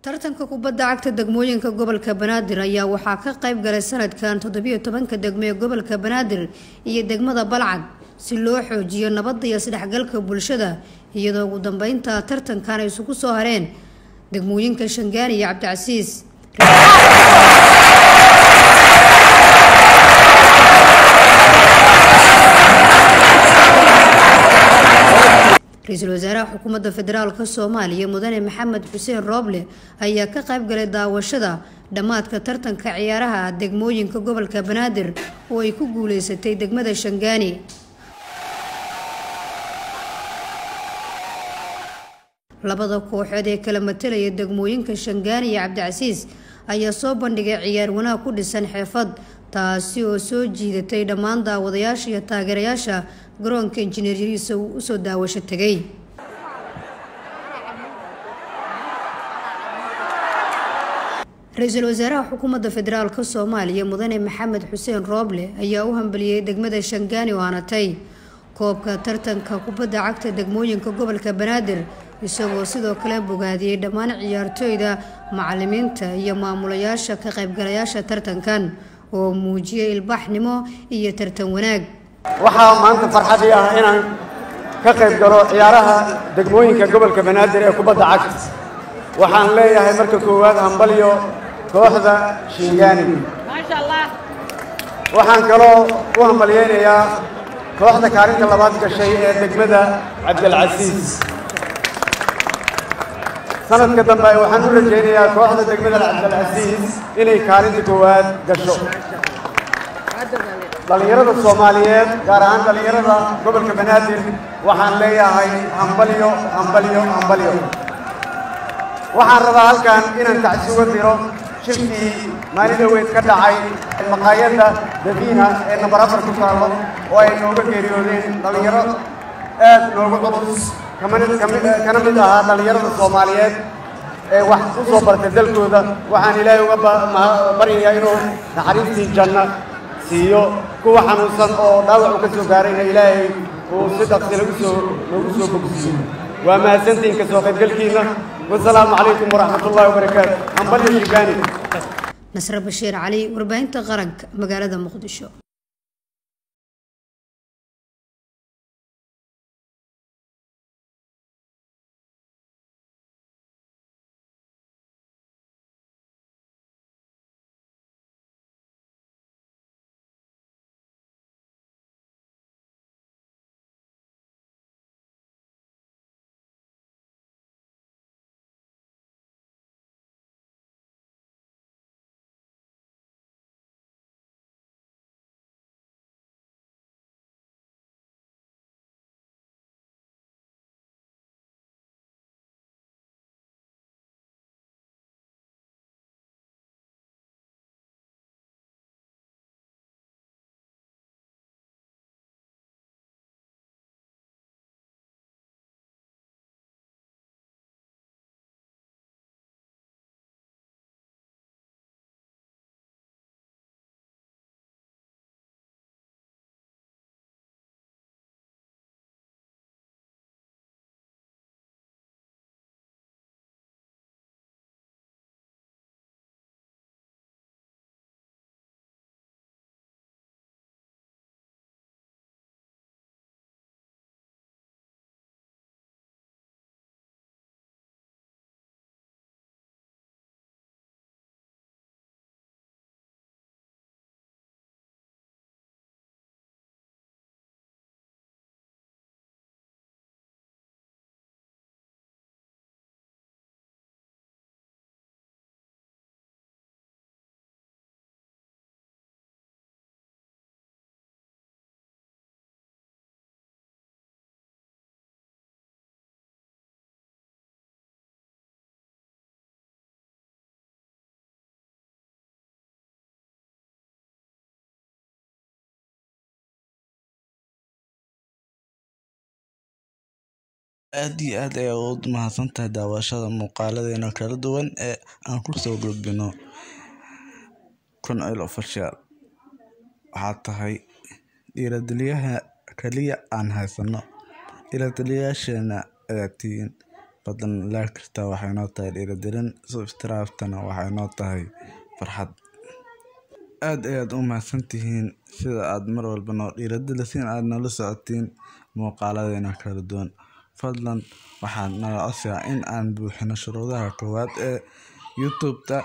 tartanka kubadda cagta degmooyinka gobolka Banaadir ayaa waxaa ka qayb galay sanadkan 17 degmo ee gobolka Banaadir iyo degmada Balcad si loo xoojiyo nabadda iyo isdhexgalka bulshada iyadoo ugu dambeynta tartankan ay isugu soo hareen degmooyinka Shangaani iyo Cabdicasiis. رئيس الوزراء حكومة فدرال كصوماليا مدن محمد حسين روبلي ayaa ka qayb galay daawashada dhamaadka tartanka ciyaaraha degmooyinka gobolka Banaadir oo ay ku guuleysatay degmada Shangaani. labada kooxood ee kala matalaya degmooyinka Shangaani iyo Cabdicasiis ayaa soo bandhigay ciyaar wanaag ku dhisan xirfad taasi oo soo jiidatay dhammaan daawadayaasha iyo taageerayaasha garoonka injineer Yariso u soo daawasho tagay. Ra'iisul Wasaaraha Xukuumadda Federaalka Soomaaliya Mudane Maxamed Xuseen Rooble ayaa u hambaliyay degmada Shangaani oo aanatay koobka tartanka kubadda cagta degmooyinka gobolka Banaadir isagoo sidoo kale bogaadiyay dhammaan ciyaartoyda macallimiinta iyo maamulayaasha ka qaybgalayaasha tartankan oo muujiyay ilbaxnimo iyo tartan wanaag. waxaa maanta farxad ah inaan ka qayb galo ciyaaraha degmooyinka gobolka Banaadir ee kubadda cagta. waxaan leeyahay marka koowaad hambalyo kooxda Shangaani. Masha Allah. waxaan kaloo u hambalyeeyaa kooxda kaalinta labaad gashay ee degmada Cabdicasiis. sanadka dambe waxaan u rajaynayaa kooxda degmada Cabdicasiis inay kaalinta koowaad gasho. dhalinyarada Soomaaliyeed gaar ahaan dhalinyarada gobolka Banaadir waxaan leeyahay hambalyo hambalyo hambalyo. waxaan rabaa halkan inaan tacsiyo diro shirkii maalin weyn ka dhacay maqaayadda Davina ee number 4 ku taalo oo ay nooga geeriyoodeen dhalinyaro aad noogu culus kana mid ah dhalinyarada Soomaaliyeed ee wax ku soo bartay dalkooda. waxaan Ilaahay uga baryayaa inuu naxariistii janno siiyo kuwa xanuunsan oo dhaawac ka soo gaarayna Ilaahay uu si dhaqso loogu soo bogsiiyo. waa mahadsantiin ka soo qaybgalkiina. والسلام عليكم ورحمة الله وبركاته. همبلي Shangaani. نصر بشير علي ورباهنتا قرنك مقالة مقدشو. aad iyo aad ay ugu mahadsantahay daawashada muuqaaladeena kala duwan ee aan ku soo gudbino Kunil Official. waxaa tahay dhiirigeliyaha kaliya aan haysano dhiirigeliyaashana agaatiin fadlan like kasta waxay noo tahay dhiirigelin, subscribe-tana waxay noo tahay farxad. aad ayaad u mahadsantihiin sida aad mar walba noo dhiirigelisiin aad noola socotiin muuqaaladeena kala duwan. fadlan waxaan nala codsadaa in aan buuxino shuruudaha koowaad ee YouTube-ta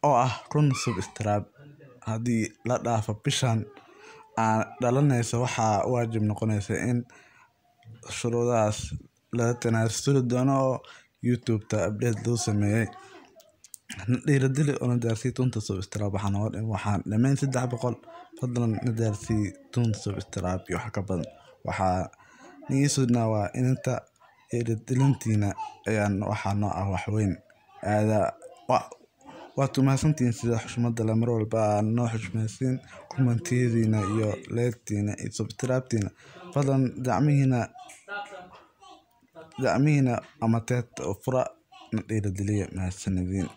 oo ah 1000 subscribe. haddii la dhaafo bishan aan dhalanayso waxaa waajib noqonaysa in shuruudahaas laga tanaasuli doono oo YouTube-ta update lagu sameeyay. dhiirigeli oo nadaarsi 1000 subscribe waxaan dhammayn 300. fadlan nadaarsi 1000 subscribe iyo wax ka badan. waxaa nigiisuna waa inta dhiirigelintiina ayaan waxaa noo ah wax weyn. waad mahadsantihiin sida xushmada la mar walba aad noo xushmaysiin kumantidiina iyo leegtiina iyo subscribe-tiina. fadlan dacmihiina ama teeta fura na dhiirigeliya. mahadsanidin.